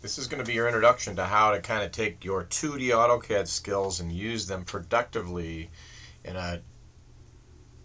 This is going to be your introduction to how to kind of take your 2D AutoCAD skills and use them productively in a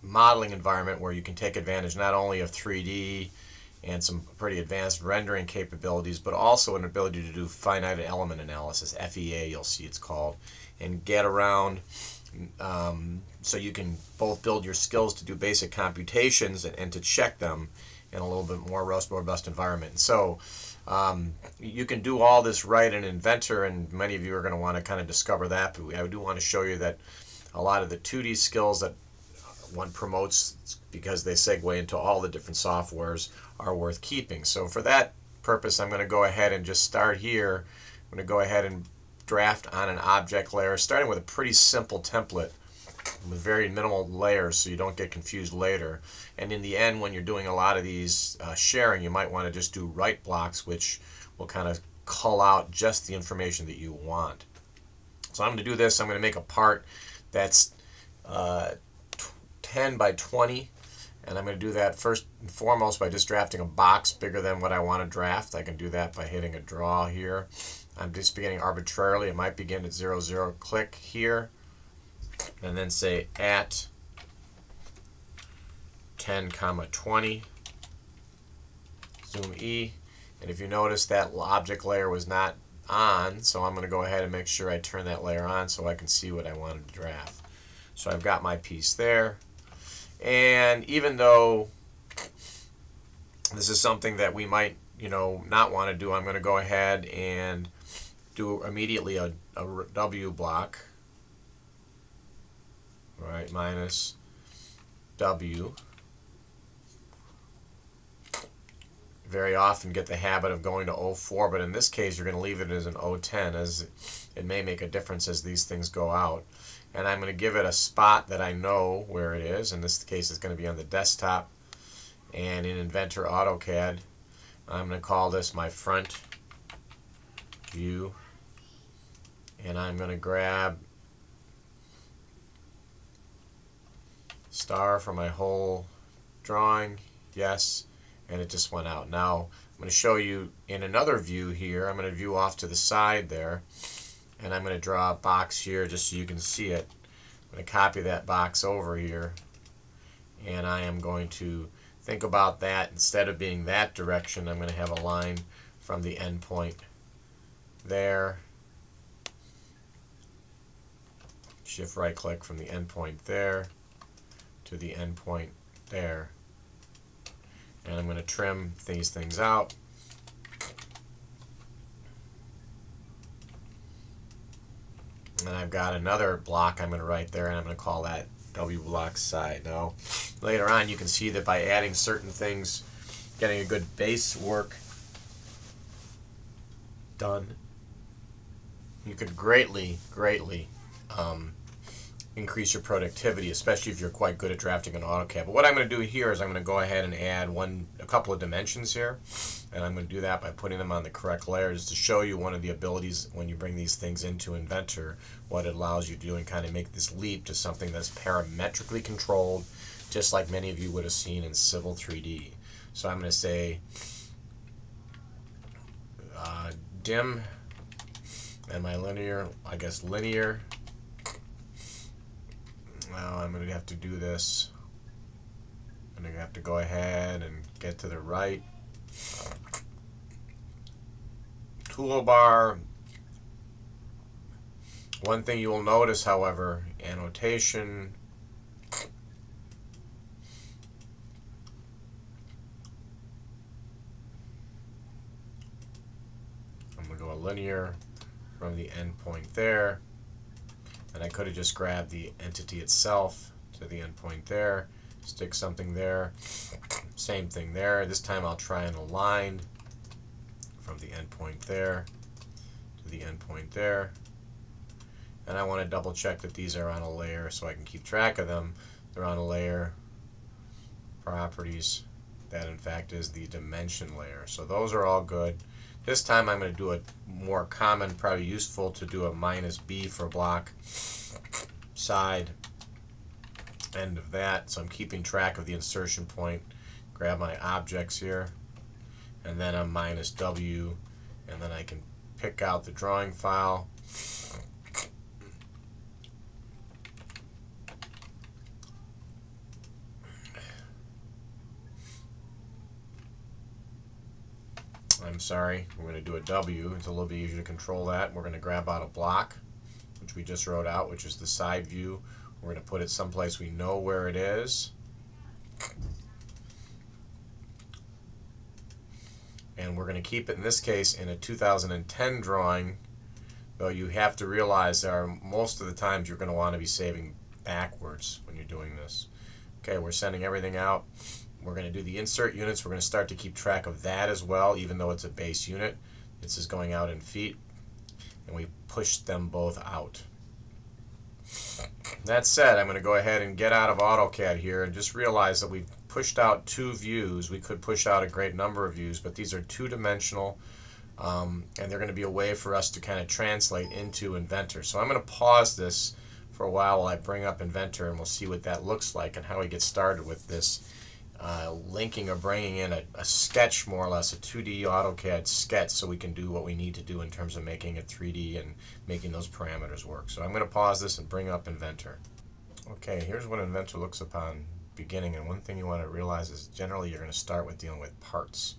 modeling environment where you can take advantage not only of 3D and some pretty advanced rendering capabilities, but also an ability to do finite element analysis, FEA you'll see it's called, and get around so you can both build your skills to do basic computations and to check them in a little bit more robust environment. So you can do all this right in Inventor, and many of you are going to want to kind of discover that, but I do want to show you that a lot of the 2D skills that one promotes, because they segue into all the different softwares, are worth keeping. So for that purpose, I'm going to go ahead and just start here. I'm going to go ahead and draft on an object layer, starting with a pretty simple template with very minimal layers so you don't get confused later. And in the end, when you're doing a lot of these sharing, you might want to just do write blocks, which will kind of cull out just the information that you want. So I'm going to do this. I'm going to make a part that's 10 by 20, and I'm going to do that first and foremost by just drafting a box bigger than what I want to draft. I can do that by hitting a draw here. I'm just beginning arbitrarily. It might begin at 0, 0, click here, and then say at 10, 20, zoom E, and if you notice that object layer was not on, so I'm going to go ahead and make sure I turn that layer on so I can see what I wanted to draft. So I've got my piece there, and even though this is something that we might not want to do, I'm going to go ahead and do immediately a W block, right, minus W. Very often get the habit of going to 04, but in this case you're going to leave it as an 010, as it may make a difference as these things go out. And I'm going to give it a spot that I know where it is. In this case it's going to be on the desktop, and in Inventor AutoCAD I'm going to call this my front view, and I'm going to grab star for my whole drawing, yes, and it just went out. Now I'm going to show you in another view here. I'm going to view off to the side there, and I'm going to draw a box here just so you can see it. I'm going to copy that box over here, and I am going to think about that. Instead of being that direction, I'm going to have a line from the endpoint there, shift right click from the endpoint there to the endpoint there, and I'm going to trim these things out. And I've got another block I'm going to write there, and I'm going to call that W block side. Now later on you can see that by adding certain things, getting a good base work done, you could greatly increase your productivity, especially if you're quite good at drafting in AutoCAD. But what I'm going to do here is I'm going to go ahead and add a couple of dimensions here, and I'm going to do that by putting them on the correct layers to show you one of the abilities when you bring these things into Inventor, what it allows you to do and kind of make this leap to something that's parametrically controlled, just like many of you would have seen in Civil 3D. So I'm going to say dim, and my linear, I guess linear. Now I'm going to have to do this. I'm going to have to go ahead and get to the right toolbar. One thing you will notice, however, annotation, I'm going to go linear from the endpoint there. And I could have just grabbed the entity itself to the endpoint there, stick something there, same thing there. This time I'll try and align from the endpoint there to the endpoint there. And I want to double check that these are on a layer so I can keep track of them. They're on a layer, properties, that in fact is the dimension layer. So those are all good. This time I'm going to do a more common, probably useful to do a -B for block side end of that. So I'm keeping track of the insertion point. Grab my objects here, and then I'm -W and then I can pick out the drawing file. I'm sorry, we're going to do a W. It's a little bit easier to control that. We're going to grab out a block, which we just wrote out, which is the side view. We're going to put it someplace we know where it is. And we're going to keep it, in this case, in a 2010 drawing, though you have to realize there are most of the times you're going to want to be saving backwards when you're doing this. Okay, we're sending everything out. We're going to do the insert units. We're going to start to keep track of that as well, even though it's a base unit. This is going out in feet, and we push them both out. That said, I'm going to go ahead and get out of AutoCAD here and just realize that we've pushed out 2 views. We could push out a great number of views, but these are 2-dimensional, and they're going to be a way for us to kind of translate into Inventor. So I'm going to pause this for a while I bring up Inventor, and we'll see what that looks like and how we get started with this linking or bringing in a sketch, more or less, a 2D AutoCAD sketch, so we can do what we need to do in terms of making it 3D and making those parameters work. So I'm going to pause this and bring up Inventor. Okay, here's what Inventor looks upon beginning, and one thing you want to realize is generally you're going to start with dealing with parts.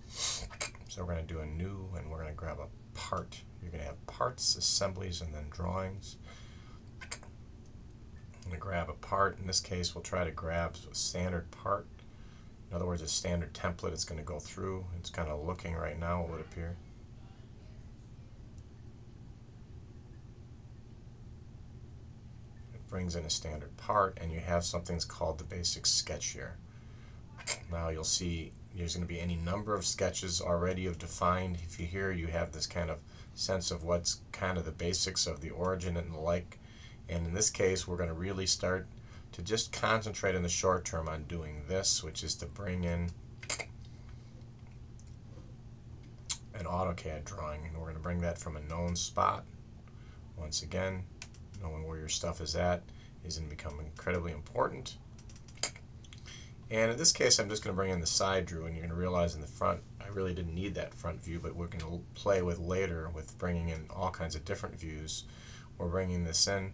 So we're going to do a new, and we're going to grab a part. You're going to have parts, assemblies, and then drawings. I'm going to grab a part. In this case, we'll try to grab a standard part. In other words, a standard template it's going to go through. It's kind of looking right now, it would appear. It brings in a standard part, and you have something called the basic sketch here. Now you'll see there's going to be any number of sketches already defined. If you hear, you have this kind of sense of what's kind of the basics of the origin and the like. And in this case, we're going to really start to just concentrate in the short term on doing this, which is to bring in an AutoCAD drawing. And we're going to bring that from a known spot. Once again, knowing where your stuff is at is going to become incredibly important. And in this case, I'm just going to bring in the side view, and you're going to realize in the front, I really didn't need that front view, but we're going to play with later with bringing in all kinds of different views. We're bringing this in.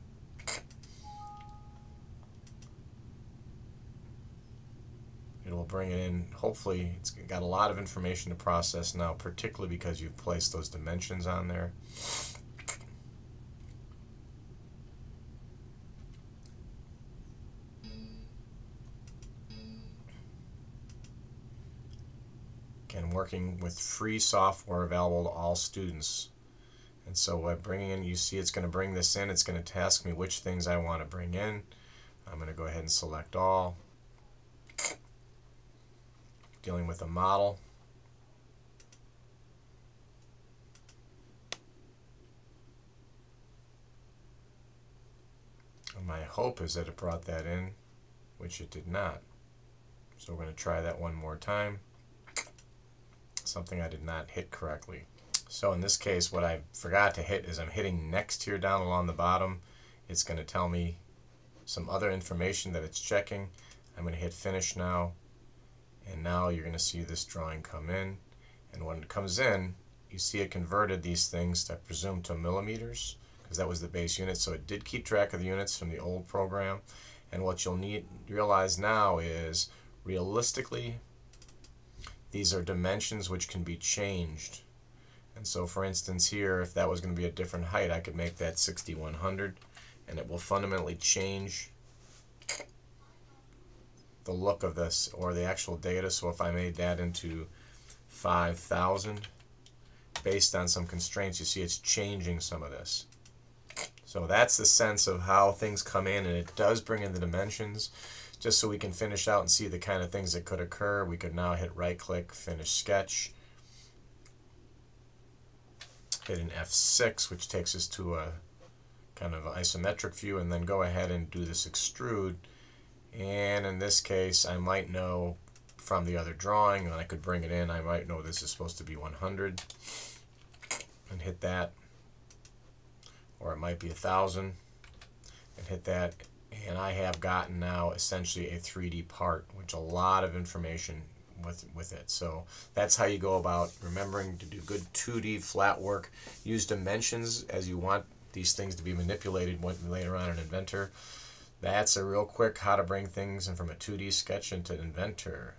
It will bring it in. Hopefully, it's got a lot of information to process now, particularly because you've placed those dimensions on there. Again, working with free software available to all students. And so by bringing in, you see it's going to bring this in. It's going to ask me which things I want to bring in. I'm going to go ahead and select all. Dealing with a model. And my hope is that it brought that in, which it did not. So we're going to try that one more time. Something I did not hit correctly. So in this case, what I forgot to hit is I'm hitting next here down along the bottom. It's going to tell me some other information that it's checking. I'm going to hit finish now. And now you're going to see this drawing come in. And when it comes in, you see it converted these things, I presume, to millimeters, because that was the base unit. So it did keep track of the units from the old program. And what you'll need to realize now is, realistically, these are dimensions which can be changed. And so, for instance, here, if that was going to be a different height, I could make that 6100, and it will fundamentally change the look of this, or the actual data. So if I made that into 5000, based on some constraints, you see it's changing some of this. So that's the sense of how things come in, and it does bring in the dimensions. Just so we can finish out and see the kind of things that could occur, we could now hit right click, finish sketch, hit an F6, which takes us to a kind of isometric view, and then go ahead and do this extrude. And in this case, I might know from the other drawing, and I could bring it in, I might know this is supposed to be 100, and hit that. Or it might be 1000, and hit that. And I have gotten now essentially a 3D part, which a lot of information with it. So that's how you go about remembering to do good 2D flat work. Use dimensions as you want these things to be manipulated later on in Inventor. That's a real quick how to bring things in from a 2D sketch into Inventor.